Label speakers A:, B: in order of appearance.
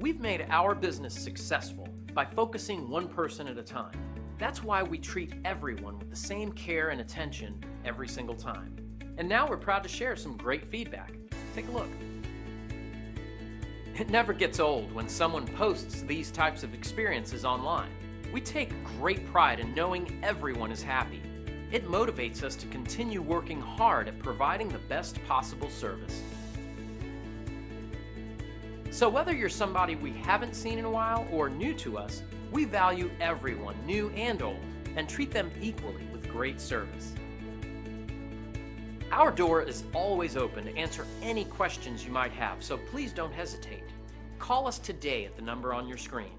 A: We've made our business successful by focusing one person at a time. That's why we treat everyone with the same care and attention every single time. And now we're proud to share some great feedback. Take a look. It never gets old when someone posts these types of experiences online. We take great pride in knowing everyone is happy. It motivates us to continue working hard at providing the best possible service. So whether you're somebody we haven't seen in a while or new to us, we value everyone, new and old, and treat them equally with great service. Our door is always open to answer any questions you might have, so please don't hesitate. Call us today at the number on your screen.